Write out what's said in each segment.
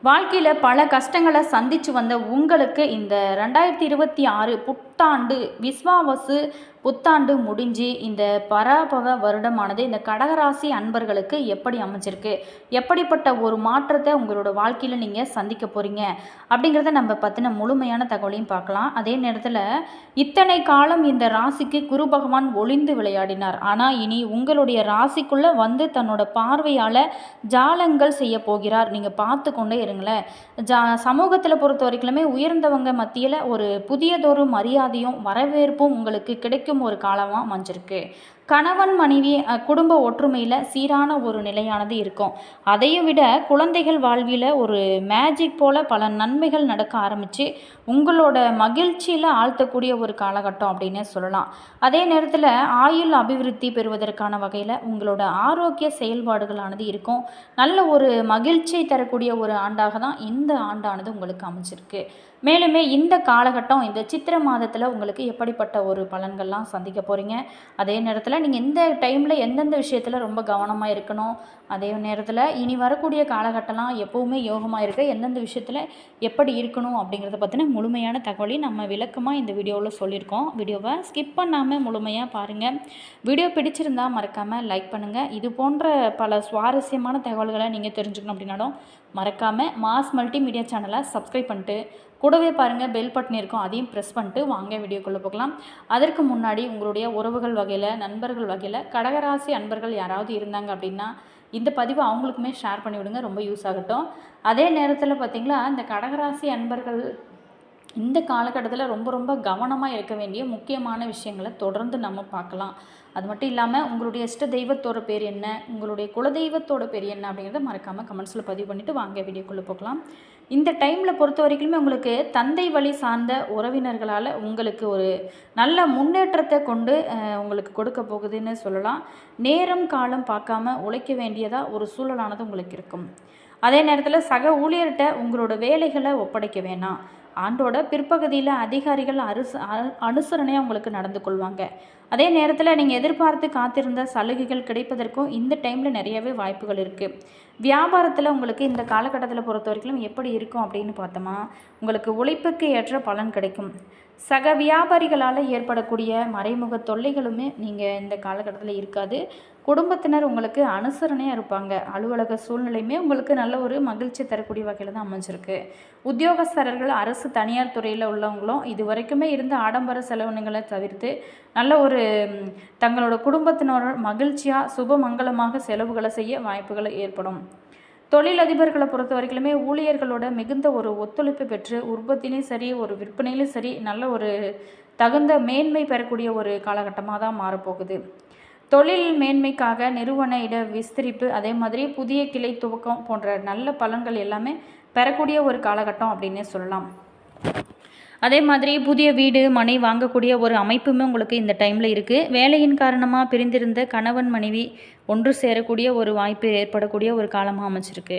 வாழ்க்கையில் பல கஷ்டங்களை சந்தித்து வந்த உங்களுக்கு இந்த 2026 புத்தாண்டு விஸ்வாவசு புத்தாண்டு முடிஞ்சு இந்த பராபவ வருடமானது இந்த கடகராசி அன்பர்களுக்கு எப்படி அமைஞ்சிருக்கு, எப்படிப்பட்ட ஒரு மாற்றத்தை உங்களோட வாழ்க்கையில் நீங்கள் சந்திக்க போகிறீங்க அப்படிங்கிறத நம்ம பற்றின முழுமையான தகவலையும் பார்க்கலாம். அதே நேரத்தில் இத்தனை காலம் இந்த ராசிக்கு குரு பகவான் ஒளிந்து விளையாடினார். ஆனால் இனி உங்களுடைய ராசிக்குள்ளே வந்து தன்னோட பார்வையால் ஜாலங்கள் செய்ய போகிறார். நீங்கள் பார்த்து கொண்டே இருங்களேன். சமூகத்தில் பொறுத்த வரைக்குமே உயர்ந்தவங்க மத்தியில் ஒரு புதியதொரு மரியாதையும் வரவேற்பும் உங்களுக்கு கிடைக்கும் ஒரு காலமாக அமைஞ்சிருக்கு. கணவன் மனைவி குடும்ப ஒற்றுமையில் சீரான ஒரு நிலையானது இருக்கும். அதையும் விட குழந்தைகள் வாழ்வில் ஒரு மேஜிக் போல் பல நன்மைகள் நடக்க ஆரம்பித்து உங்களோட மகிழ்ச்சியில் ஆழ்த்தக்கூடிய ஒரு காலகட்டம் அப்படின்னு சொல்லலாம். அதே நேரத்தில் ஆயுள் அபிவிருத்தி பெறுவதற்கான வகையில் உங்களோட ஆரோக்கிய செயல்பாடுகளானது இருக்கும். நல்ல ஒரு மகிழ்ச்சியை தரக்கூடிய ஒரு ஆண்டாக தான் இந்த ஆண்டானது உங்களுக்கு அமைச்சிருக்கு. மேலுமே இந்த காலகட்டம் இந்த சித்திரை மாதத்தில் உங்களுக்கு எப்படிப்பட்ட ஒரு பலன்கள்லாம் சந்திக்க போகிறீங்க, அதே நேரத்தில் நீங்கள் இந்த டைமில் எந்தெந்த விஷயத்தில் ரொம்ப கவனமாக இருக்கணும், அதே நேரத்தில் இனி வரக்கூடிய காலகட்டம்லாம் எப்போவுமே யோகமாக இருக்க எந்தெந்த விஷயத்தில் எப்படி இருக்கணும் அப்படிங்கிறத பற்றின முழுமையான தகவலையும் நம்ம விளக்கமாக இந்த வீடியோவில் சொல்லியிருக்கோம். வீடியோவை ஸ்கிப் பண்ணாமல் முழுமையாக பாருங்கள். வீடியோ பிடிச்சிருந்தால் மறக்காமல் லைக் பண்ணுங்கள். இது போன்ற பல சுவாரஸ்யமான தகவல்களை நீங்கள் தெரிஞ்சுக்கணும் அப்படின்னாலும் மறக்காமல் மாஸ் மல்டிமீடியா சேனலை சப்ஸ்கிரைப் பண்ணிட்டு கூடவே பாருங்கள் பெல் பட்டன் இருக்கும், அதையும் ப்ரெஸ் பண்ணிட்டு வாங்க வீடியோக்குள்ளே போகலாம். அதற்கு முன்னாடி உங்களுடைய உறவுகள் வகையில் நண்பர்கள் வகையில் கடகராசி அன்பர்கள் யாராவது இருந்தாங்க அப்படின்னா இந்த பதிவு அவங்களுக்குமே ஷேர் பண்ணிவிடுங்க, ரொம்ப யூஸ் ஆகட்டும். அதே நேரத்தில் பார்த்திங்களா இந்த கடகராசி அன்பர்கள் இந்த காலகட்டத்தில் ரொம்ப ரொம்ப கவனமாக இருக்க வேண்டிய முக்கியமான விஷயங்களை தொடர்ந்து நம்ம பார்க்கலாம். அது மட்டும் இல்லாமல் உங்களுடைய இஷ்ட தெய்வத்தோட பேர் என்ன, உங்களுடைய குலதெய்வத்தோட பேர் என்ன அப்படிங்கிறத மறக்காமல் கமெண்ட்ஸில் பதிவு பண்ணிவிட்டு வாங்க வீடியோக்குள்ளே போகலாம். இந்த டைமில் பொறுத்த வரைக்குமே உங்களுக்கு தந்தை வழி சார்ந்த உறவினர்களால் உங்களுக்கு ஒரு நல்ல முன்னேற்றத்தை கொண்டு உங்களுக்கு கொடுக்க போகுதுன்னு சொல்லலாம். நேரம் காலம் பார்க்காம உழைக்க வேண்டியதாக ஒரு சூழலானது உங்களுக்கு இருக்கும். அதே நேரத்தில் சக ஊழியர்கிட்ட உங்களோட வேலைகளை ஒப்படைக்க வேணாம். ஆண்டோட பிற்பகுதியில் அதிகாரிகள் அனுசரணையாக உங்களுக்கு நடந்து கொள்வாங்க. அதே நேரத்தில் நீங்கள் எதிர்பார்த்து காத்திருந்த சலுகைகள் கிடைப்பதற்கும் இந்த டைமில் நிறையவே வாய்ப்புகள் இருக்குது. வியாபாரத்தில் உங்களுக்கு இந்த காலகட்டத்தில் பொறுத்த வரைக்கும் எப்படி இருக்கும் அப்படின்னு பார்த்தோமா, உங்களுக்கு உழைப்புக்கு ஏற்ற பலன் கிடைக்கும். சக வியாபாரிகளால் ஏற்படக்கூடிய மறைமுக தொல்லைகளுமே நீங்கள் இந்த காலகட்டத்தில் இருக்காது. குடும்பத்தினர் உங்களுக்கு அனுசரணையாக இருப்பாங்க. அலுவலக சூழ்நிலையுமே உங்களுக்கு நல்ல ஒரு மகிழ்ச்சி தரக்கூடிய வகையில் தான் அமைஞ்சிருக்கு. உத்தியோகஸ்தரர்கள் அரசு தனியார் துறையில் உள்ளவங்களும் இது வரைக்குமே இருந்த ஆடம்பர செலவினங்களை தவிர்த்து நல்ல ஒரு தங்களோட குடும்பத்தினர் மகிழ்ச்சியாக சுபமங்கலமாக செலவுகளை செய்ய வாய்ப்புகள் ஏற்படும். தொழிலதிபர்களை பொறுத்த வரைக்குமே ஊழியர்களோட மிகுந்த ஒரு ஒத்துழைப்பு பெற்று உற்பத்திலையும் சரி ஒரு விற்பனையிலும் சரி நல்ல ஒரு தகுந்த மேன்மை பெறக்கூடிய ஒரு காலகட்டமாக தான் மாறப்போகுது. தொழில் மேன்மைக்காக நிறுவன இட விஸ்தரிப்பு, அதே மாதிரி புதிய கிளை துவக்கம் போன்ற நல்ல பலன்கள் எல்லாமே பெறக்கூடிய ஒரு காலகட்டம் அப்படின்னே சொல்லலாம். அதே மாதிரி புதிய வீடு மனை வாங்கக்கூடிய ஒரு அமைப்புமே உங்களுக்கு இந்த டைமில் இருக்குது. வேலையின் காரணமாக பிரிந்திருந்த கணவன் மனைவி ஒன்று சேரக்கூடிய ஒரு வாய்ப்பு ஏற்படக்கூடிய ஒரு காலமாக அமைச்சிருக்கு.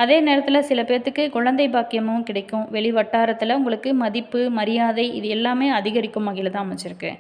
அதே நேரத்தில் சில பேர்த்துக்கு குழந்தை பாக்கியமும் கிடைக்கும். வெளி வட்டாரத்தில் உங்களுக்கு மதிப்பு மரியாதை இது எல்லாமே அதிகரிக்கும் வகையில் தான் அமைச்சிருக்கு.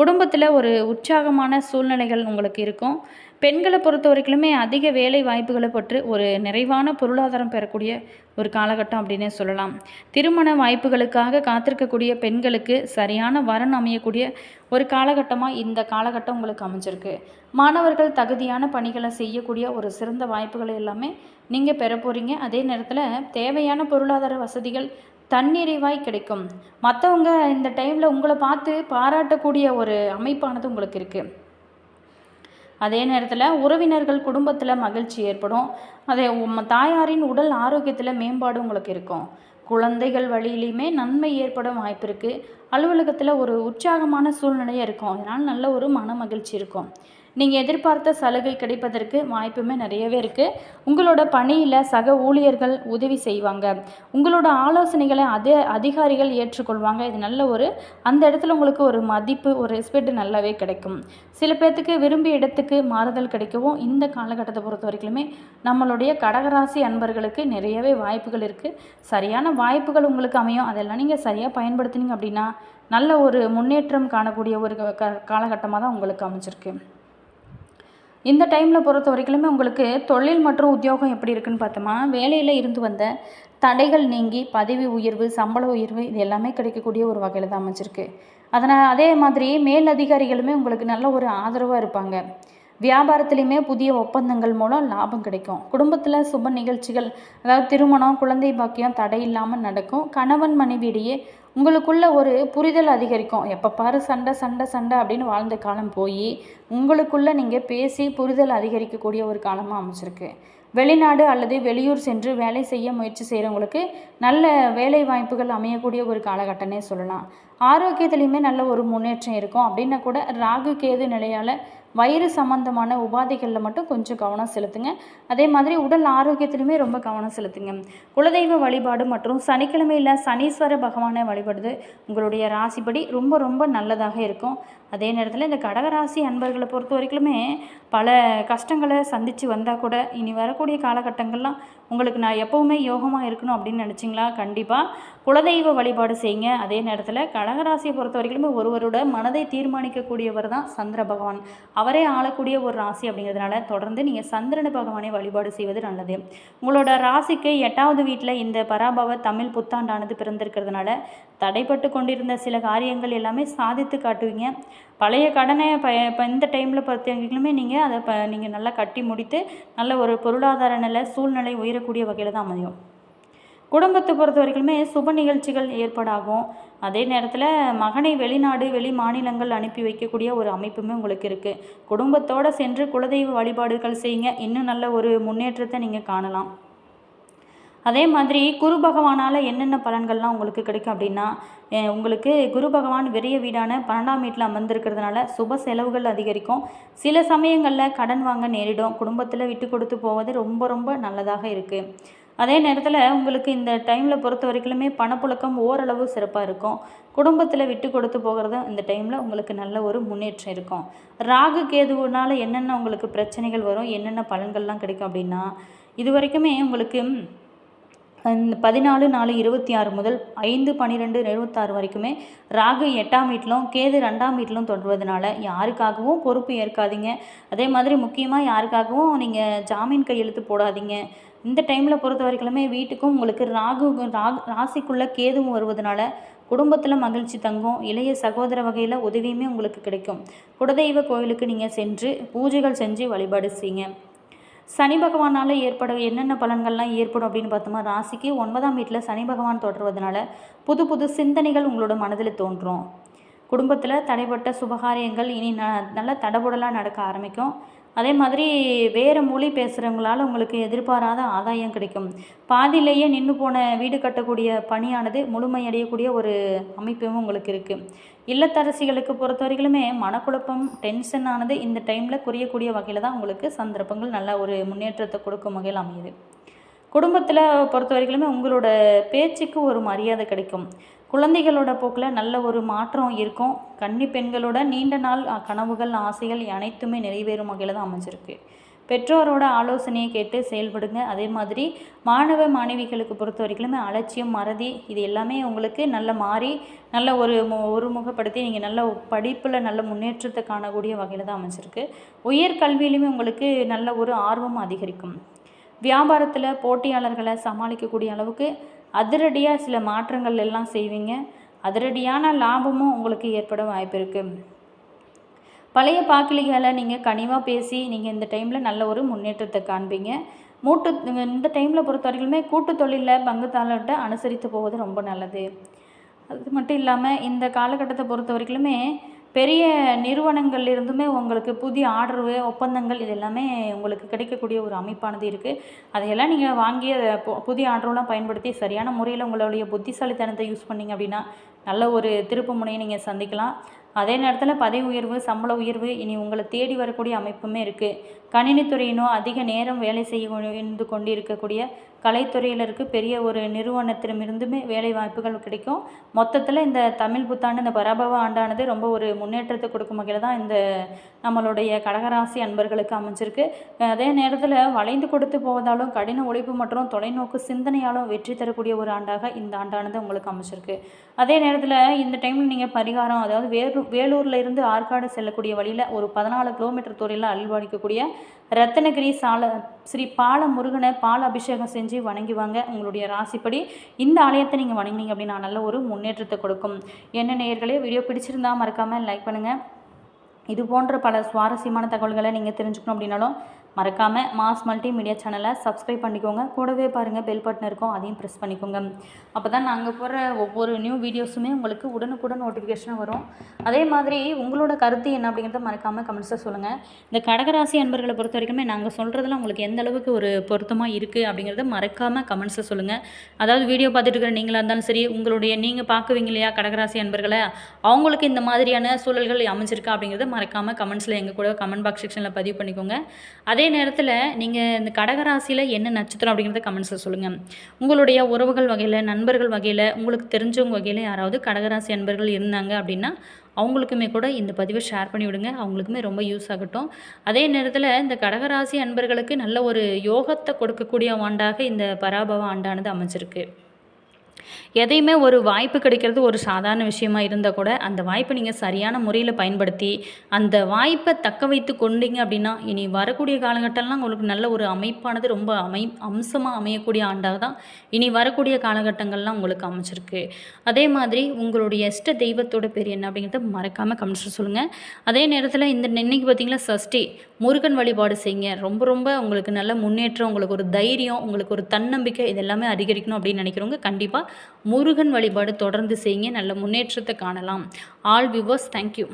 குடும்பத்தில் ஒரு உற்சாகமான சூழ்நிலைகள் உங்களுக்கு இருக்கும். பெண்களை பொறுத்த வரைக்குமே அதிக வேலை வாய்ப்புகளை பற்றி ஒரு நிறைவான பொருளாதாரம் பெறக்கூடிய ஒரு காலகட்டம் அப்படின்னே சொல்லலாம். திருமண வாய்ப்புகளுக்காக காத்திருக்கக்கூடிய பெண்களுக்கு சரியான வரன் அமையக்கூடிய ஒரு காலகட்டமாக இந்த காலகட்டம் உங்களுக்கு அமைஞ்சிருக்கு. மாணவர்கள் தகுதியான பணிகளை செய்யக்கூடிய ஒரு சிறந்த வாய்ப்புகளை எல்லாமே நீங்கள் பெற போகிறீங்க. அதே நேரத்தில் தேவையான பொருளாதார வசதிகள் தன்னிறைவாய் கிடைக்கும். மற்றவங்க இந்த டைமில் உங்களை பார்த்து பாராட்டக்கூடிய ஒரு அமைப்பானது உங்களுக்கு இருக்குது. அதே நேரத்தில் உறவினர்கள் குடும்பத்தில் மகிழ்ச்சி ஏற்படும். அதே தாயாரின் உடல் ஆரோக்கியத்தில் மேம்பாடு உங்களுக்கு இருக்கும். குழந்தைகள் வழியிலையுமே நன்மை ஏற்பட வாய்ப்பு இருக்குது. அலுவலகத்தில் ஒரு உற்சாகமான சூழ்நிலையாக இருக்கும். அதனால் நல்ல ஒரு மன மகிழ்ச்சி இருக்கும். நீங்கள் எதிர்பார்த்த சலுகை கிடைப்பதற்கு வாய்ப்புமே நிறையவே இருக்குது. உங்களோட பணியில் சக ஊழியர்கள் உதவி செய்வாங்க. உங்களோட ஆலோசனைகளை அதிகாரிகள் ஏற்றுக்கொள்வாங்க. இது நல்ல ஒரு அந்த இடத்துல உங்களுக்கு ஒரு மதிப்பு ஒரு ரெஸ்பெக்ட் நல்லாவே கிடைக்கும். சில பேர்த்துக்கு விரும்பிய இடத்துக்கு மாறுதல் கிடைக்கவும் இந்த காலகட்டத்தை பொறுத்த வரைக்குமே நம்மளுடைய கடகராசி அன்பர்களுக்கு நிறையவே வாய்ப்புகள் இருக்குது. சரியான வாய்ப்புகள் உங்களுக்கு அமையும். அதெல்லாம் நீங்கள் சரியாக பயன்படுத்தினீங்க அப்படின்னா நல்ல ஒரு முன்னேற்றம் காணக்கூடிய ஒரு காலகட்டமாக தான் உங்களுக்கு அமைச்சிருக்கு. இந்த டைமில் பொறுத்த வரைக்குமே உங்களுக்கு தொழில் மற்றும் உத்தியோகம் எப்படி இருக்குன்னு பார்த்தோமா, வேலையில் இருந்து வந்த தடைகள் நீங்கி பதவி உயர்வு, சம்பள உயர்வு இது எல்லாமே கிடைக்கக்கூடிய ஒரு வகையில் தான் அமைஞ்சிருக்கு. அதே மாதிரி மேல் அதிகாரிகளுமே உங்களுக்கு நல்ல ஒரு ஆதரவாக இருப்பாங்க. வியாபாரத்திலையுமே புதிய ஒப்பந்தங்கள் மூலம் லாபம் கிடைக்கும். குடும்பத்தில் சுப நிகழ்ச்சிகள், அதாவது திருமணம், குழந்தை பாக்கியம் தடை இல்லாமல் நடக்கும். கணவன் மனைவியிடையே உங்களுக்குள்ள ஒரு புரிதல் அதிகரிக்கும். எப்போ பாரு சண்டை சண்டை சண்டை அப்படின்னு வாழ்ந்த காலம் போய் உங்களுக்குள்ளே நீங்கள் பேசி புரிதல் அதிகரிக்கக்கூடிய ஒரு காலமாக அமைச்சிருக்கு. வெளிநாடு அல்லது வெளியூர் சென்று வேலை செய்ய முயற்சி செய்கிறவங்களுக்கு நல்ல வேலை வாய்ப்புகள் அமையக்கூடிய ஒரு காலகட்டமே சொல்லலாம். ஆரோக்கியத்துலேயுமே நல்ல ஒரு முன்னேற்றம் இருக்கும். அப்படின்னா கூட ராகு கேது நிலையால் வயிறு சம்பந்தமான உபாதைகளில் மட்டும் கொஞ்சம் கவனம் செலுத்துங்க. அதே மாதிரி உடல் ஆரோக்கியத்திலுமே ரொம்ப கவனம் செலுத்துங்க. குலதெய்வ வழிபாடு மற்றும் சனிக்கிழமையில் சனீஸ்வர பகவானை வழிபடுது உங்களுடைய ராசிப்படி ரொம்ப ரொம்ப நல்லதாக இருக்கும். அதே நேரத்தில் இந்த கடகராசி அன்பர்களை பொறுத்த வரைக்குமே பல கஷ்டங்களை சந்தித்து வந்தால் கூட இனி வரக்கூடிய காலகட்டங்கள்லாம் உங்களுக்கு நான் எப்போவுமே யோகமாக இருக்கணும் அப்படின்னு நினச்சிங்களா, கண்டிப்பாக குலதெய்வ வழிபாடு செய்யுங்க. அதே நேரத்தில் கடகராசியை பொறுத்த வரைக்குமே ஒருவரோட மனதை தீர்மானிக்கக்கூடியவர் தான் சந்திர பகவான். அவரே ஆளக்கூடிய ஒரு ராசி அப்படிங்கிறதுனால தொடர்ந்து நீங்கள் சந்திரன பகவானை வழிபாடு செய்வது நல்லது. உங்களோட ராசிக்கு 8வது வீட்டில் இந்த பராபவ தமிழ் புத்தாண்டானது பிறந்திருக்கிறதுனால தடைப்பட்டு கொண்டிருந்த சில காரியங்கள் எல்லாமே சாதித்து காட்டுவீங்க. பழைய கடனை இந்த டைமில் பார்த்தீங்களுமே நீங்கள் அதை நீங்கள் நல்லா கட்டி முடித்து நல்ல ஒரு பொருளாதார சூழ்நிலை உயரக்கூடிய வகையில் தான் அமையும். குடும்பத்தை பொறுத்த வரைக்குமே சுப நிகழ்ச்சிகள் ஏற்பாடாகும். அதே நேரத்தில் மகனை வெளிநாடு வெளி மாநிலங்கள் அனுப்பி வைக்கக்கூடிய ஒரு அமைப்புமே உங்களுக்கு இருக்குது. குடும்பத்தோடு சென்று குலதெய்வ வழிபாடுகள் செய்யுங்க. இன்னும் நல்ல ஒரு முன்னேற்றத்தை நீங்கள் காணலாம். அதே மாதிரி குரு பகவானால் என்னென்ன பலன்கள்லாம் உங்களுக்கு கிடைக்கும் அப்படின்னா, உங்களுக்கு குரு பகவான் விரைய வீடான 12ஆம் வீட்டில் அமர்ந்திருக்கிறதுனால சுப செலவுகள் அதிகரிக்கும். சில சமயங்களில் கடன் வாங்க நேரிடும். குடும்பத்தில் விட்டு கொடுத்து போவது ரொம்ப ரொம்ப நல்லதாக இருக்குது. அதே நேரத்தில் உங்களுக்கு இந்த டைமில் பொறுத்த வரைக்குமே பணப்புழக்கம் ஓரளவு சிறப்பாக இருக்கும். குடும்பத்தில் விட்டு கொடுத்து போகிறது இந்த டைமில் உங்களுக்கு நல்ல ஒரு முன்னேற்றம் இருக்கும். ராகு கேதுனால என்னென்ன உங்களுக்கு பிரச்சனைகள் வரும், என்னென்ன பலன்கள்லாம் கிடைக்கும் அப்படின்னா, இது வரைக்குமே உங்களுக்கு 14/4/26 முதல் 5/12/26 வரைக்குமே ராகு 8ஆம் வீட்டிலும் கேது 2ஆம் வீட்டிலும் தொடர்வதனால யாருக்காகவும் பொறுப்பு ஏற்காதீங்க. அதே மாதிரி முக்கியமாக யாருக்காகவும் நீங்கள் ஜாமீன் கையெழுத்து போடாதீங்க. இந்த டைமில் பொறுத்த வரைக்குமே வீட்டுக்கும் உங்களுக்கு ராசிக்குள்ளே கேதுவும் வருவதனால குடும்பத்தில் மகிழ்ச்சி தங்கும். இளைய சகோதர வகையில் உதவியுமே உங்களுக்கு கிடைக்கும். குலதெய்வ கோயிலுக்கு நீங்கள் சென்று பூஜைகள் செஞ்சு வழிபாடு செய்யுங்க. சனி பகவானால் என்னென்ன பலன்கள்லாம் ஏற்படும் அப்படின்னு பார்த்தோமா, ராசிக்கு 9ஆம் வீட்டில் சனி பகவான் தொடர்வதனால புது புது சிந்தனைகள் உங்களோட மனதில் தோன்றும். குடும்பத்தில் தடைப்பட்ட சுபகாரியங்கள் இனி நல்லா தடபுடலாக நடக்க ஆரம்பிக்கும். அதே மாதிரி வேறு மொழி பேசுகிறவங்களால் உங்களுக்கு எதிர்பாராத ஆதாயம் கிடைக்கும். பாதியிலேயே நின்று போன வீடு கட்டக்கூடிய பணியானது முழுமையடையக்கூடிய ஒரு அமைப்பும் உங்களுக்கு இருக்குது. இல்லத்தரசிகளுக்கு பொறுத்த வரைக்குமே மனக்குழப்பம் டென்ஷன் ஆனது இந்த டைமில் குறையக்கூடிய வகையில் தான் உங்களுக்கு சந்தர்ப்பங்கள் நல்ல ஒரு முன்னேற்றத்தை கொடுக்கும் வகையில் அமையுது. குடும்பத்தில் பொறுத்த வரைக்குமே உங்களோட பேச்சுக்கு ஒரு மரியாதை கிடைக்கும். குழந்தைகளோட போக்கில் நல்ல ஒரு மாற்றம் இருக்கும். கன்னி பெண்களோட நீண்ட நாள் கனவுகள் ஆசைகள் அனைத்துமே நிறைவேறும் வகையில் தான் அமைஞ்சிருக்கு. பெற்றோரோட ஆலோசனையை கேட்டு செயல்படுங்க. அதே மாதிரி மாணவ மாணவிகளுக்கு பொறுத்த வரைக்குமே அலட்சியம் மறதி இது எல்லாமே உங்களுக்கு நல்ல மாறி நல்ல ஒருமுகப்படுத்தி நீங்கள் நல்ல படிப்பில் நல்ல முன்னேற்றத்தை காணக்கூடிய வகையில் தான் அமைஞ்சிருக்கு. உயர்கல்வியிலுமே உங்களுக்கு நல்ல ஒரு ஆர்வம் அதிகரிக்கும். வியாபாரத்தில் போட்டியாளர்களை சமாளிக்கக்கூடிய அளவுக்கு அதிரடியாக சில மாற்றங்கள் எல்லாம் செய்வீங்க. அதிரடியான லாபமும் உங்களுக்கு ஏற்பட வாய்ப்பு இருக்குது. பழைய பாக்கிலிகளை நீங்கள் கனிவாக பேசி நீங்கள் இந்த டைமில் நல்ல ஒரு முன்னேற்றத்தை காண்பீங்க. இந்த டைமில் பொறுத்த வரைக்குமே கூட்டு தொழிலில் பங்குதாரர்கிட்ட அனுசரித்து போவது ரொம்ப நல்லது. அது மட்டும் இல்லாமல் இந்த காலகட்டத்தை பொறுத்த வரைக்குமே பெரிய நிறுவனங்கள்லேருந்துமே உங்களுக்கு புதிய ஆர்டரு ஒப்பந்தங்கள் இது எல்லாமே உங்களுக்கு கிடைக்கக்கூடிய ஒரு அமைப்பானது இருக்குது. அதையெல்லாம் நீங்கள் வாங்கிய புதிய ஆர்டரெலாம் பயன்படுத்தி சரியான முறையில் உங்களுடைய புத்திசாலித்தனத்தை யூஸ் பண்ணிங்க அப்படின்னா நல்ல ஒரு திருப்பு முனையை நீங்கள் சந்திக்கலாம். அதே நேரத்தில் பதவி உயர்வு சம்பள உயர்வு இனி உங்களை தேடி வரக்கூடிய அமைப்புமே இருக்குது. கணினித்துறையினோ அதிக நேரம் வேலை செய்து கொண்டு இருக்கக்கூடிய கலைத்துறையினருக்கு பெரிய ஒரு நிறுவனத்திடமிருந்துமே வேலை வாய்ப்புகள் கிடைக்கும். மொத்தத்தில் இந்த தமிழ் புத்தாண்டு இந்த பராபவ ஆண்டானது ரொம்ப ஒரு முன்னேற்றத்தை கொடுக்கும் வகையில் தான் இந்த நம்மளுடைய கடகராசி அன்பர்களுக்கு அமைஞ்சிருக்கு. அதே நேரத்தில் வளைந்து கொடுத்து போவதாலும் கடின உழைப்பு மற்றும் தொலைநோக்கு சிந்தனையாலும் வெற்றி தரக்கூடிய ஒரு ஆண்டாக இந்த ஆண்டானது உங்களுக்கு அமைச்சிருக்கு. அதே நேரத்தில் நேரத்தில் இந்த டைமில் நீங்கள் பரிகாரம், அதாவது வேலூரில் இருந்து ஆற்காடு செல்லக்கூடிய வழியில் ஒரு 14 கிலோமீட்டர் தூரில் அல்வாடிக்கக்கூடிய ரத்தனகிரி ஸ்ரீ பால முருகனை பால் அபிஷேகம் செஞ்சு வணங்கி வாங்க. உங்களுடைய ராசிப்படி இந்த ஆலயத்தை நீங்கள் வணங்கினீங்க அப்படின்னா நல்ல ஒரு முன்னேற்றத்தை கொடுக்கும். என்ன நேயர்களே, வீடியோ பிடிச்சிருந்தா மறக்காமல் லைக் பண்ணுங்கள். இது போன்ற பல சுவாரஸ்யமான தகவல்களை நீங்கள் தெரிஞ்சுக்கணும் அப்படின்னாலும் மறக்காமல் மாஸ் மல்டிமீடியா சேனலை சப்ஸ்கிரைப் பண்ணிக்கோங்க. கூடவே பாருங்கள் பெல் பட்டன் இருக்கும், அதையும் ப்ரெஸ் பண்ணிக்கோங்க. அப்போ தான் நாங்கள் போடுற ஒவ்வொரு நியூ வீடியோஸுமே உங்களுக்கு உடனுக்குடன் நோட்டிஃபிகேஷனாக வரும். அதே மாதிரி உங்களோட கருத்து என்ன அப்படிங்கிறத மறக்காமல் கமெண்ட்ஸை சொல்லுங்கள். இந்த கடகராசி அன்பர்களை பொறுத்த வரைக்குமே நாங்கள் சொல்கிறதுலாம் உங்களுக்கு எந்த அளவுக்கு ஒரு பொருத்தமாக இருக்குது அப்படிங்கிறத மறக்காமல் கமெண்ட்ஸை சொல்லுங்கள். அதாவது வீடியோ பார்த்துட்டு இருக்கிற நீங்களாக இருந்தாலும் சரி, நீங்கள் பார்க்குவீங்க இல்லையா கடகராசி அன்பர்களை, அவங்களுக்கு இந்த மாதிரியான சூழல்கள் அமைஞ்சிருக்கா அப்படிங்கிறத மறக்காமல் கமெண்ட்ஸில் எங்கள் கூட கமெண்ட் பாக்ஸ் செக்ஷனில் பதிவு பண்ணிக்கோங்க. அதே நேரத்தில் நீங்கள் இந்த கடகராசியில் என்ன நட்சத்திரம் அப்படிங்கிறத கமெண்ட்ஸில் சொல்லுங்கள். உங்களுடைய உறவுகள் வகையில், நண்பர்கள் வகையில், உங்களுக்கு தெரிஞ்சவங்க வகையில் யாராவது கடகராசி அன்பர்கள் இருந்தாங்க அப்படின்னா அவங்களுக்குமே கூட இந்த பதிவை ஷேர் பண்ணி விடுங்க. அவங்களுக்குமே ரொம்ப யூஸ் ஆகட்டும். அதே நேரத்தில் இந்த கடகராசி அன்பர்களுக்கு நல்ல ஒரு யோகத்தை கொடுக்கக்கூடிய ஆண்டாக இந்த பராபவ ஆண்டானது அமைஞ்சிருக்கு. எதையுமே ஒரு வாய்ப்பு கிடைக்கிறது ஒரு சாதாரண விஷயமா இருந்தால் கூட அந்த வாய்ப்பை நீங்கள் சரியான முறையில் பயன்படுத்தி அந்த வாய்ப்பை தக்க வைத்து கொண்டீங்க அப்படின்னா இனி வரக்கூடிய காலகட்டம்லாம் உங்களுக்கு நல்ல ஒரு அமைப்பானது ரொம்ப அம்சமாக அமையக்கூடிய ஆண்டாக தான் இனி வரக்கூடிய காலகட்டங்கள்லாம் உங்களுக்கு அமைச்சிருக்கு. அதே மாதிரி உங்களுடைய இஷ்ட தெய்வத்தோட பேர் என்ன அப்படிங்கிறத மறக்காமல் கமெண்ட்ஸில் சொல்லுங்கள். அதே நேரத்தில் இன்னைக்கு பார்த்தீங்களா சஷ்டி, முருகன் வழிபாடு செய்யுங்க. ரொம்ப ரொம்ப உங்களுக்கு நல்ல முன்னேற்றம், உங்களுக்கு ஒரு தைரியம், உங்களுக்கு ஒரு தன்னம்பிக்கை இதெல்லாமே அதிகரிக்கணும் அப்படின்னு நினைக்கிறவங்க கண்டிப்பாக முருகன் வழிபாடு தொடர்ந்து செய்யுங்க. நல்ல முன்னேற்றத்தை காணலாம். All viewers, thank you.